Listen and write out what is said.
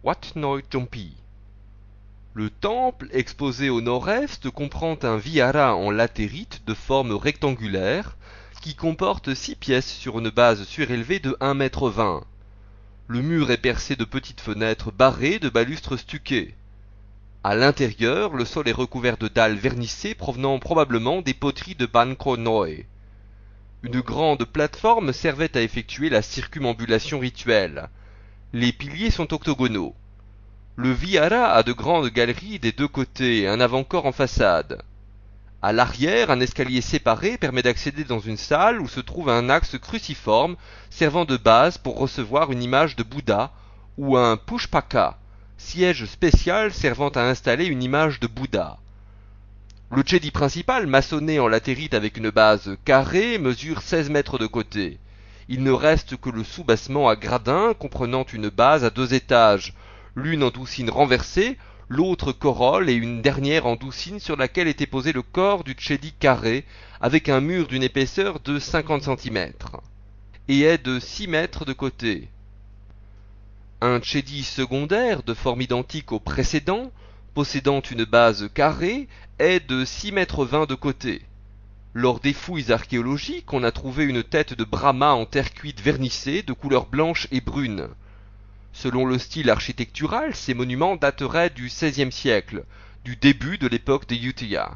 Wat Noi Chompi. Le temple, exposé au nord-est, comprend un vihara en latérite de forme rectangulaire qui comporte 6 pièces sur une base surélevée de 1,20 m. Le mur est percé de petites fenêtres barrées de balustres stuccés. À l'intérieur, le sol est recouvert de dalles vernissées provenant probablement des poteries de Ban Ko Noi. Une grande plateforme servait à effectuer la circumambulation rituelle. Les piliers sont octogonaux. Le vihara a de grandes galeries des deux côtés et un avant-corps en façade. À l'arrière, un escalier séparé permet d'accéder dans une salle où se trouve un axe cruciforme servant de base pour recevoir une image de Bouddha ou un pushpaka, siège spécial servant à installer une image de Bouddha. Le chedi principal, maçonné en latérite avec une base carrée, mesure 16 mètres de côté. Il ne reste que le soubassement à gradins comprenant une base à 2 étages, l'une en doucine renversée, l'autre corolle et une dernière en doucine sur laquelle était posé le corps du chedi carré avec un mur d'une épaisseur de 50 cm et est de 6 mètres de côté. Un chedi secondaire de forme identique au précédent, possédant une base carrée, est de 6,20 mètres de côté. Lors des fouilles archéologiques, on a trouvé une tête de Brahma en terre cuite vernissée de couleur blanche et brune. Selon le style architectural, ces monuments dateraient du XVIe siècle, du début de l'époque des Ayutthaya.